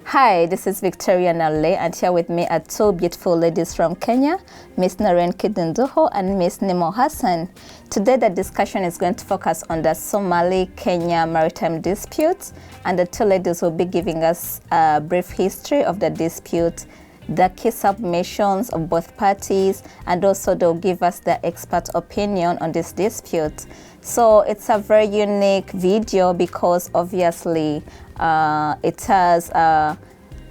Hi, this is Victoria Nalule, and here with me are two beautiful ladies from Kenya, Ms. Noreen Kidunduhu and Ms. Nimo Hassan. Today the discussion is going to focus on the Somali-Kenya maritime dispute, and the two ladies will be giving us a brief history of the dispute, the key submissions of both parties, and also they'll give us their expert opinion on this dispute. So it's a very unique video because obviously it has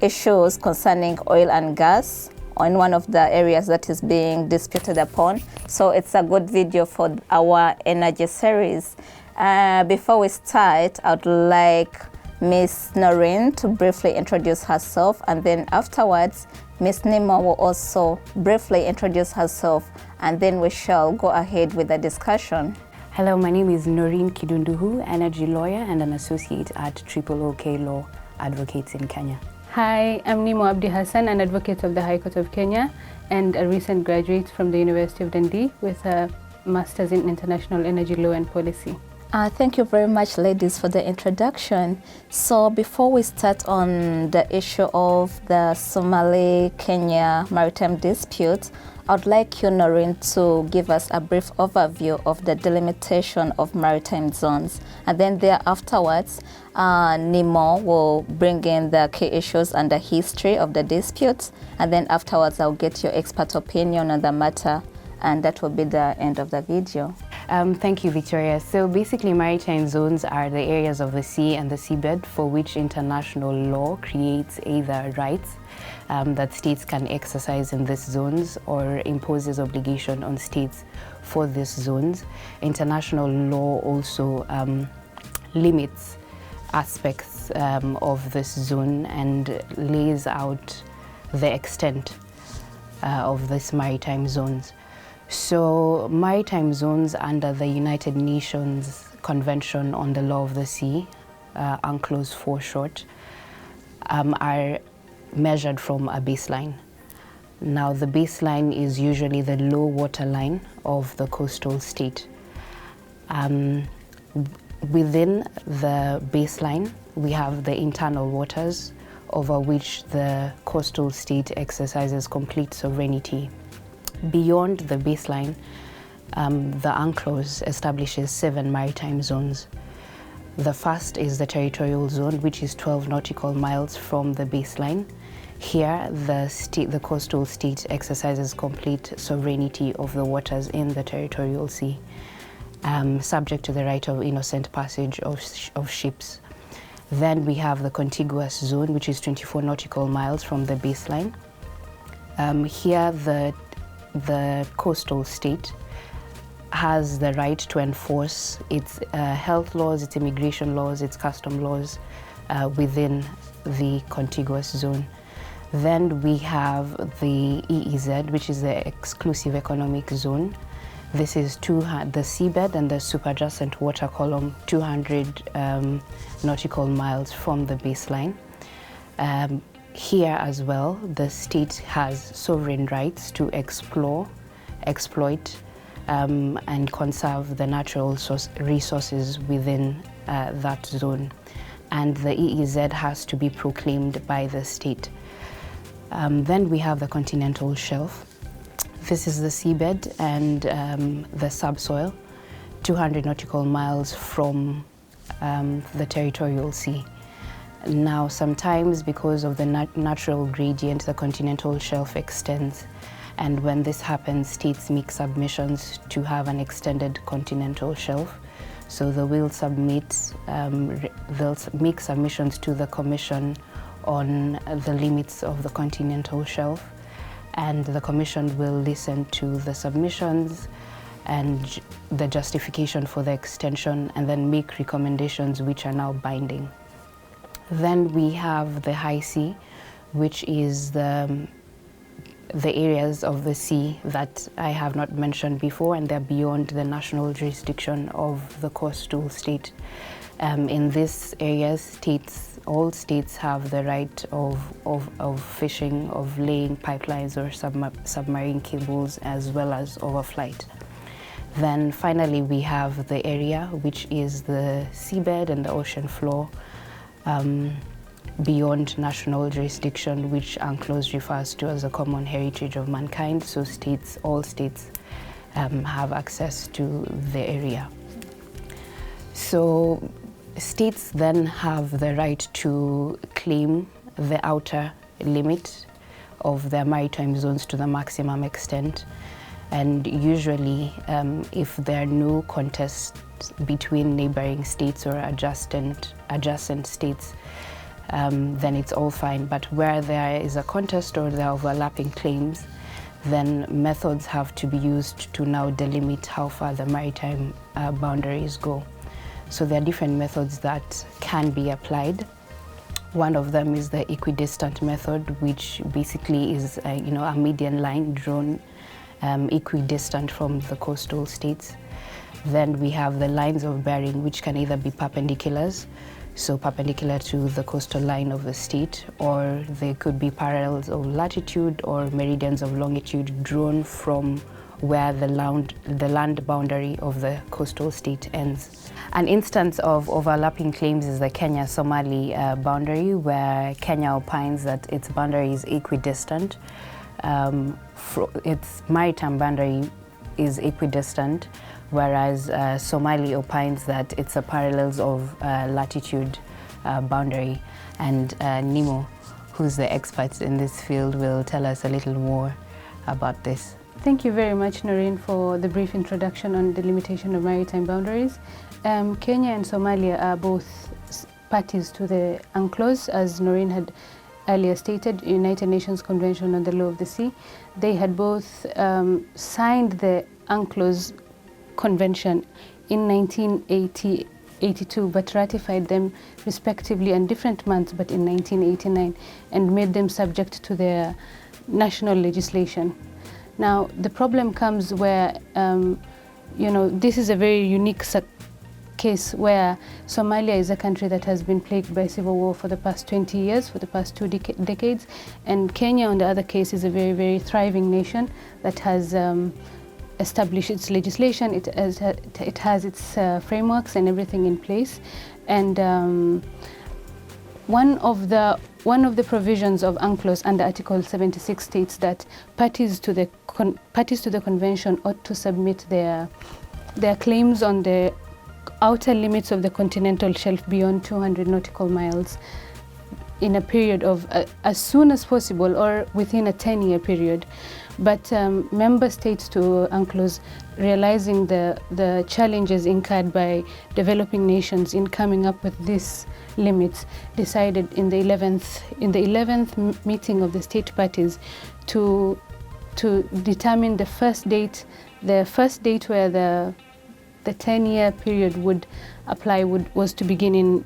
issues concerning oil and gas in one of the areas that is being disputed upon. So it's a good video for our energy series. Before we start, I would like Ms. Noreen to briefly introduce herself, and then afterwards Ms. Nimo will also briefly introduce herself, and then we shall go ahead with the discussion. Hello, my name is Noreen Kidunduhu, energy lawyer and an associate at OK Law Advocates in Kenya. Hi, I'm Nimo Hassan, an advocate of the High Court of Kenya and a recent graduate from the University of Dundee with a Master's in International Energy Law and Policy. Thank you very much, ladies, for the introduction. So before we start on the issue of the Somali-Kenya maritime dispute, I would like you, Noreen, to give us a brief overview of the delimitation of maritime zones. And then afterwards, Nimo will bring in the key issues and the history of the disputes. And then afterwards, I'll get your expert opinion on the matter. And that will be the end of the video. Thank you, Victoria. So basically, maritime zones are the areas of the sea and the seabed for which international law creates either rights that states can exercise in these zones or imposes obligation on states for these zones. International law also limits aspects of this zone and lays out the extent of these maritime zones. So maritime zones under the United Nations Convention on the Law of the Sea, UNCLOS for short, are measured from a baseline. Now the baseline is usually the low water line of the coastal state. Within the baseline, we have the internal waters over which the coastal state exercises complete sovereignty. Beyond the baseline, the UNCLOS establishes 7 maritime zones. The first is the territorial zone, which is 12 nautical miles from the baseline. Here, the coastal state exercises complete sovereignty of the waters in the territorial sea, subject to the right of innocent passage of ships. Then we have the contiguous zone, which is 24 nautical miles from the baseline. Here, the coastal state has the right to enforce its health laws, its immigration laws, its custom laws within the contiguous zone. Then we have the EEZ, which is the exclusive economic zone. This is the seabed and the superjacent water column, 200 nautical miles from the baseline. Here as well, the state has sovereign rights to explore, exploit, and conserve the natural resources within that zone. And the EEZ has to be proclaimed by the state. Then we have the Continental Shelf. This is the seabed and the subsoil, 200 nautical miles from the territorial sea. Now, sometimes because of the natural gradient, the continental shelf extends. And when this happens, states make submissions to have an extended continental shelf. So they will they'll make submissions to the Commission on the limits of the continental shelf. And the Commission will listen to the submissions and the justification for the extension, and then make recommendations which are now binding. Then we have the high sea, which is the areas of the sea that I have not mentioned before, and they're beyond the national jurisdiction of the coastal state. In these areas, all states have the right of fishing, of laying pipelines or submarine cables, as well as overflight. Then finally, we have the area, which is the seabed and the ocean floor, beyond national jurisdiction, which UNCLOS refers to as a common heritage of mankind. So all states have access to the area. So states then have the right to claim the outer limit of their maritime zones to the maximum extent. And usually, if there are no contests between neighboring states or adjacent states, then it's all fine. But where there is a contest or there are overlapping claims, then methods have to be used to now delimit how far the maritime boundaries go. So there are different methods that can be applied. One of them is the Equidistant Method, which basically is a median line drawn equidistant from the coastal states. Then we have the lines of bearing, which can either be perpendiculars, so perpendicular to the coastal line of the state, or they could be parallels of latitude or meridians of longitude drawn from where the land boundary of the coastal state ends. An instance of overlapping claims is the Kenya-Somali boundary, where Kenya opines that its boundary is equidistant. Its maritime boundary is equidistant, whereas Somali opines that it's a parallels of latitude boundary. And Nimo, who's the expert in this field, will tell us a little more about this. Thank you very much, Noreen, for the brief introduction on the limitation of maritime boundaries. Kenya and Somalia are both parties to the UNCLOS, as Noreen had earlier stated, United Nations Convention on the Law of the Sea. They had both signed the UNCLOS Convention in 1982, but ratified them respectively in different months, but in 1989, and made them subject to their national legislation. Now, the problem comes where, this is a very unique case where Somalia is a country that has been plagued by civil war for the past 20 years, for the past 2 decades, and Kenya, on the other case, is a very, very thriving nation that has established its legislation. It has its frameworks and everything in place, and one of the provisions of UNCLOS under Article 76 states that parties to the convention ought to submit their claims on the outer limits of the continental shelf beyond 200 nautical miles in a period of as soon as possible or within a 10-year period. But member states to UNCLOS, realizing the challenges incurred by developing nations in coming up with these limits, decided in the 11th meeting of the state parties to determine the first date where the 10-year period would apply was to begin in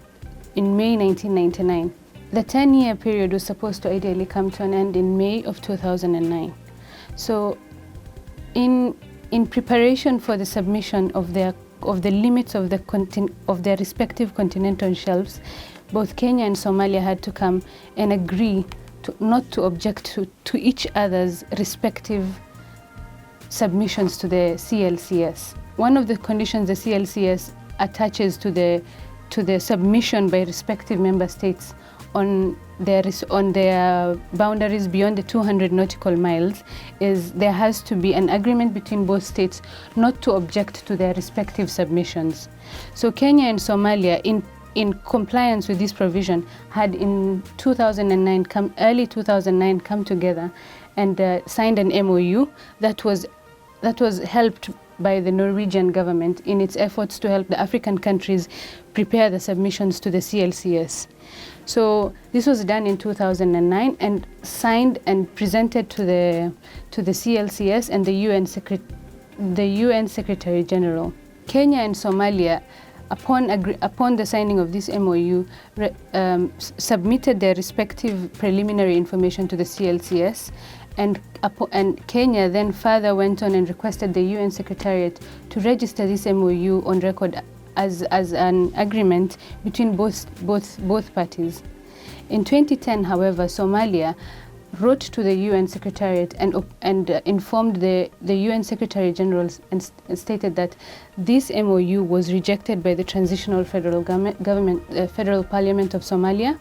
May 1999. The 10-year period was supposed to ideally come to an end in May of 2009. So in preparation for the submission of the limits of their respective continental shelves, both Kenya and Somalia had to come and agree not to object to each other's respective submissions to the CLCS. One of the conditions the CLCS attaches to the submission by respective member states on their boundaries beyond the 200 nautical miles is there has to be an agreement between both states not to object to their respective submissions. So Kenya and Somalia, in compliance with this provision, had in early 2009 come together and signed an MOU that was helped by the Norwegian government in its efforts to help the African countries prepare the submissions to the CLCS. So this was done in 2009 and signed and presented to the CLCS and the UN Secretary General. Kenya and Somalia, upon the signing of this MOU, submitted their respective preliminary information to the CLCS, and Kenya then further went on and requested the UN Secretariat to register this MOU on record as an agreement between both parties. In 2010, however, Somalia wrote to the UN Secretariat and informed the UN Secretary General and stated that this MOU was rejected by the Transitional Federal Government, Federal Parliament of Somalia,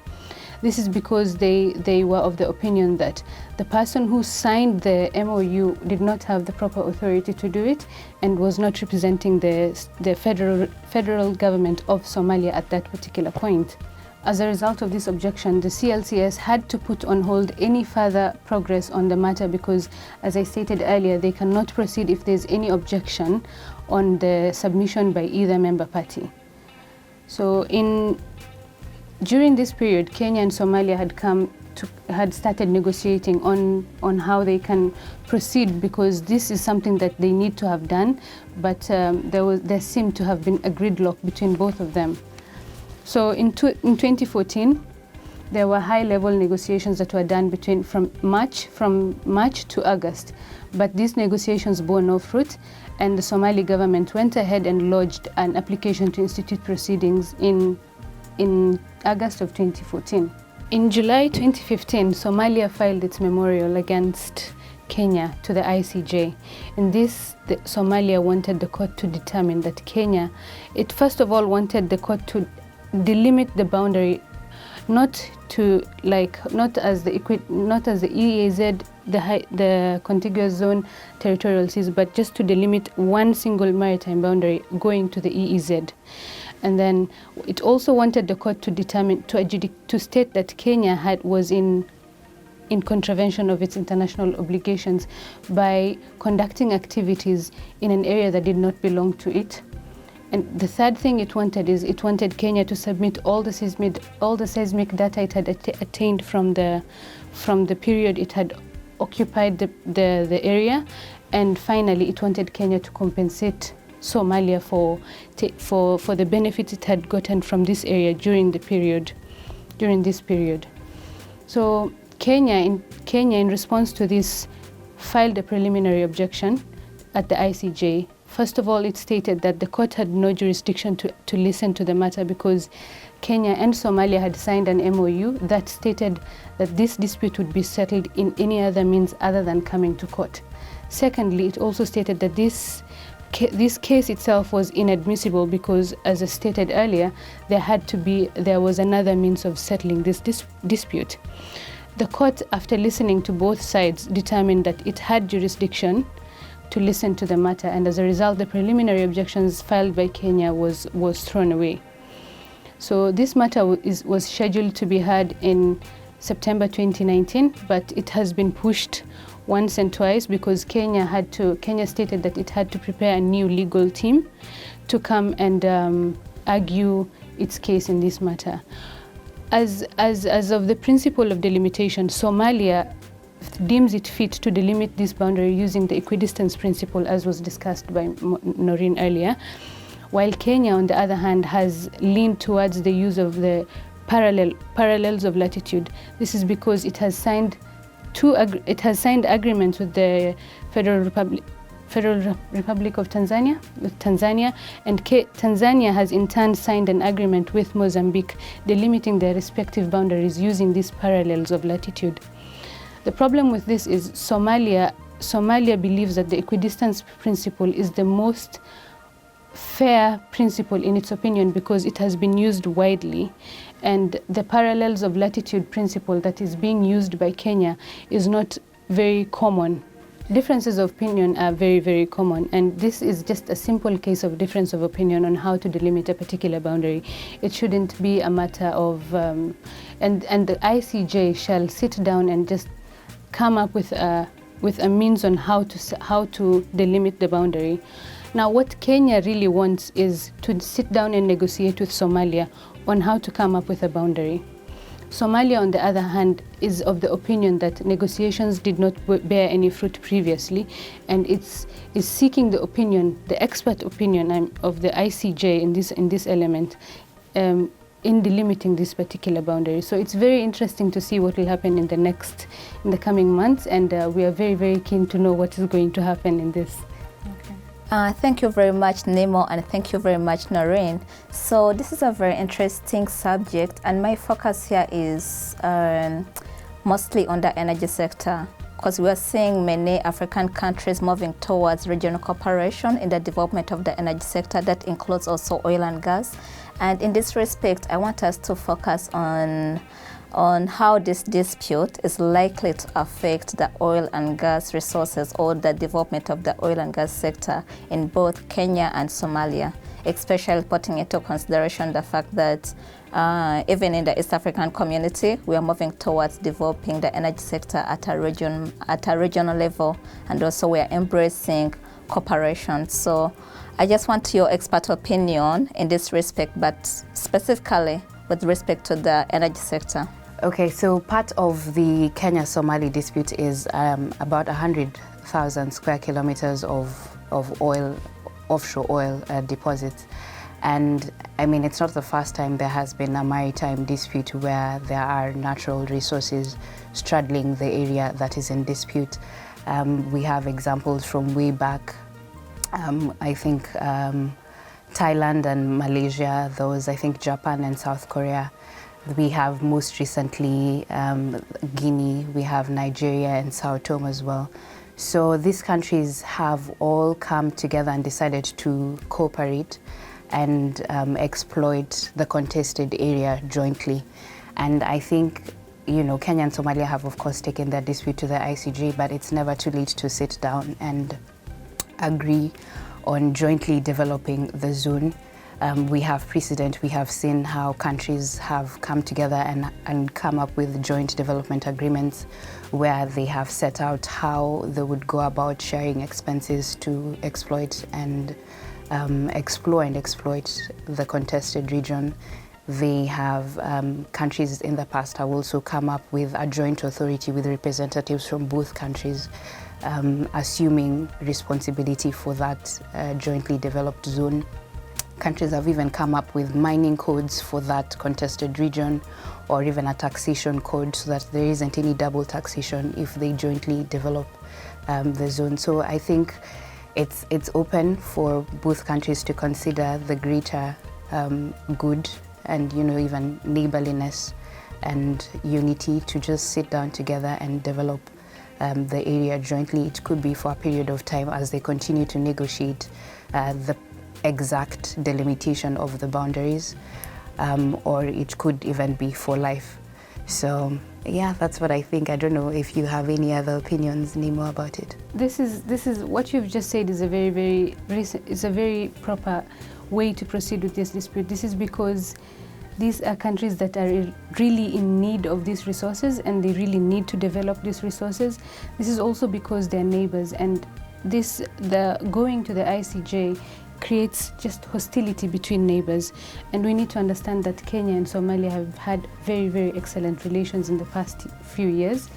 This is because they were of the opinion that the person who signed the MOU did not have the proper authority to do it and was not representing the federal government of Somalia at that particular point. As a result of this objection, the CLCS had to put on hold any further progress on the matter because, as I stated earlier, they cannot proceed if there's any objection on the submission by either member party. So during this period, Kenya and Somalia had started negotiating on how they can proceed, because this is something that they need to have done, but there seemed to have been a gridlock between both of them. So in 2014, there were high-level negotiations that were done from March to August, but these negotiations bore no fruit, and the Somali government went ahead and lodged an application to institute proceedings in August of 2014. In July 2015, Somalia filed its memorial against Kenya to the ICJ. In this, Somalia wanted the court to determine that Kenya, it first of all wanted the court to delimit the boundary, not as the EEZ, the contiguous zone territorial seas, but just to delimit one single maritime boundary going to the EEZ. And then it also wanted the court to determine, to state that Kenya was in contravention of its international obligations by conducting activities in an area that did not belong to it. And the third thing it wanted Kenya to submit all the seismic data it had attained from the period it had occupied the area. And finally, it wanted Kenya to compensate Somalia for the benefits it had gotten from this area during this period. So Kenya, in response to this, filed a preliminary objection at the ICJ. First of all, it stated that the court had no jurisdiction to listen to the matter because Kenya and Somalia had signed an MOU that stated that this dispute would be settled in any other means other than coming to court. Secondly, it also stated that this case itself was inadmissible because, as I stated earlier, there was another means of settling this dispute. The court, after listening to both sides, determined that it had jurisdiction to listen to the matter, and as a result, the preliminary objections filed by Kenya was thrown away. So this matter was scheduled to be heard in September 2019, but it has been pushed once and twice because Kenya stated that it had to prepare a new legal team to come and argue its case in this matter. As of the principle of delimitation, Somalia deems it fit to delimit this boundary using the equidistance principle, as was discussed by Noreen earlier, while Kenya, on the other hand, has leaned towards the use of the parallels of latitude. This is because it has signed agreements with the Federal Republic of Tanzania, and Tanzania has in turn signed an agreement with Mozambique delimiting their respective boundaries using these parallels of latitude. The problem with this is Somalia believes that the equidistance principle is the most fair principle in its opinion because it has been used widely, and the parallels of latitude principle that is being used by Kenya is not very common. Differences of opinion are very, very common, and this is just a simple case of difference of opinion on how to delimit a particular boundary. It shouldn't be a matter of, and the ICJ shall sit down and just come up with a means on how to delimit the boundary. Now, what Kenya really wants is to sit down and negotiate with Somalia on how to come up with a boundary. Somalia, on the other hand, is of the opinion that negotiations did not bear any fruit previously, and is seeking the expert opinion of the ICJ in this element in delimiting this particular boundary. So it's very interesting to see what will happen in the coming months, and we are very, very keen to know what is going to happen in this. Thank you very much, Nimo, and thank you very much, Noreen. So this is a very interesting subject, and my focus here is mostly on the energy sector, because we are seeing many African countries moving towards regional cooperation in the development of the energy sector. That includes also oil and gas. And in this respect, I want us to focus on on how this dispute is likely to affect the oil and gas resources or the development of the oil and gas sector in both Kenya and Somalia, especially putting into consideration the fact that even in the East African community, we are moving towards developing the energy sector at a regional level, and also we are embracing cooperation. So I just want your expert opinion in this respect, but specifically with respect to the energy sector. Okay, so part of the Kenya-Somali dispute is about 100,000 square kilometers of oil, offshore oil deposits. And I mean, it's not the first time there has been a maritime dispute where there are natural resources straddling the area that is in dispute. We have examples from way back, I think Thailand and Malaysia, those I think Japan and South Korea. We have most recently Guinea, we have Nigeria and Sao Tome as well. So these countries have all come together and decided to cooperate and exploit the contested area jointly. And I think, you know, Kenya and Somalia have of course taken their dispute to the ICJ, but it's never too late to sit down and agree on jointly developing the zone. We have precedent, we have seen how countries have come together and come up with joint development agreements where they have set out how they would go about sharing expenses to exploit and explore and exploit the contested region. They have, countries in the past have also come up with a joint authority with representatives from both countries assuming responsibility for that jointly developed zone. Countries have even come up with mining codes for that contested region, or even a taxation code so that there isn't any double taxation if they jointly develop the zone. So I think it's open for both countries to consider the greater good and, you know, even neighborliness and unity to just sit down together and develop the area jointly. It could be for a period of time as they continue to negotiate the exact delimitation of the boundaries, or it could even be for life. So yeah, that's what I think. I don't know if you have any other opinions, Nimo, about it. This is what you've just said is a very proper way to proceed with this dispute. This is because these are countries that are really in need of these resources and they really need to develop these resources. This is also because they're neighbors, and the going to the ICJ creates just hostility between neighbors. And we need to understand that Kenya and Somalia have had very, very excellent relations in the past few years.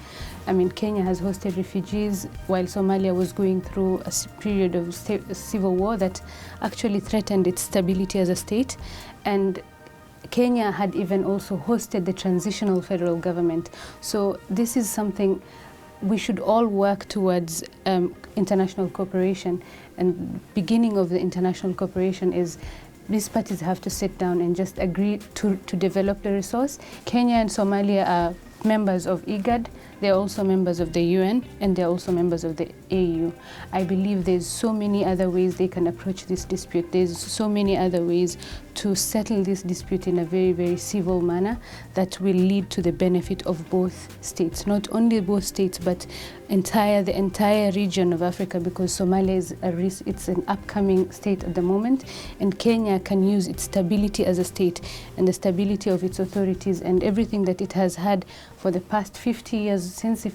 I mean, Kenya has hosted refugees while Somalia was going through a period of civil war that actually threatened its stability as a state. And Kenya had even also hosted the transitional federal government. So this is something we should all work towards international cooperation. And beginning of the international cooperation is these parties have to sit down and just agree to develop the resource. Kenya and Somalia are members of IGAD. They're also members of the UN, and they're also members of the AU. I believe there's so many other ways they can approach this dispute. There's so many other ways to settle this dispute in a very, very civil manner that will lead to the benefit of both states. Not only both states, but the entire region of Africa, because Somalia is it's an upcoming state at the moment, and Kenya can use its stability as a state and the stability of its authorities and everything that it has had for the past 50 years since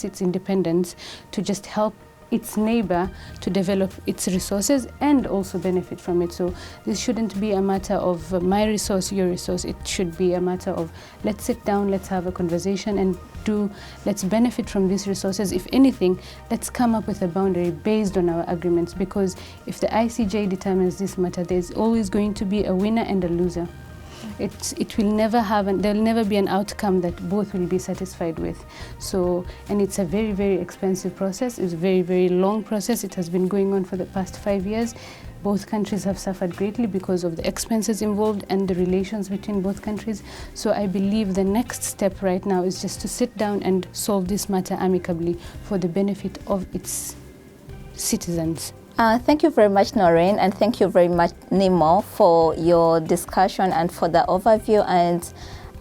its independence to just help its neighbor to develop its resources and also benefit from it. So this shouldn't be a matter of my resource, your resource. It should be a matter of let's sit down, let's have a conversation and let's benefit from these resources. If anything, let's come up with a boundary based on our agreements, because if the ICJ determines this matter, there's always going to be a winner and a loser. There'll never be an outcome that both will be satisfied with. So, and it's a very, very expensive process. It's a very, very long process. It has been going on for the past 5 years. Both countries have suffered greatly because of the expenses involved and the relations between both countries. So I believe the next step right now is just to sit down and solve this matter amicably for the benefit of its citizens. Thank you very much, Noreen, and thank you very much, Nimo, for your discussion and for the overview. And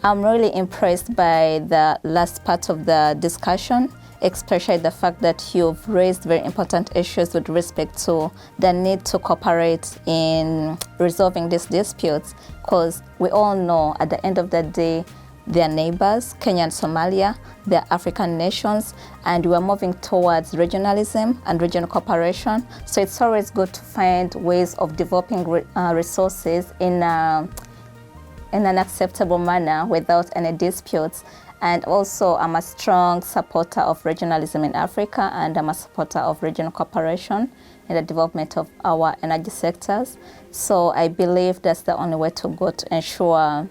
I'm really impressed by the last part of the discussion, especially the fact that you've raised very important issues with respect to the need to cooperate in resolving these disputes, because we all know at the end of the day, they're neighbors, Kenya and Somalia, they're African nations, and we're moving towards regionalism and regional cooperation. So it's always good to find ways of developing resources in an acceptable manner without any disputes. And also, I'm a strong supporter of regionalism in Africa, and I'm a supporter of regional cooperation in the development of our energy sectors. So I believe that's the only way to go to ensure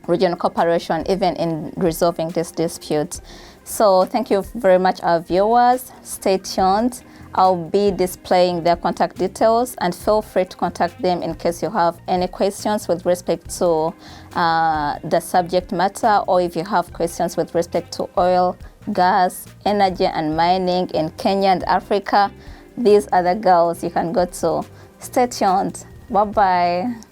regional cooperation, even in resolving these disputes. So thank you very much, our viewers. Stay tuned. I'll be displaying their contact details, and feel free to contact them in case you have any questions with respect to the subject matter, or if you have questions with respect to oil, gas, energy and mining in Kenya and Africa. These are the girls you can go to. Stay tuned. Bye-bye.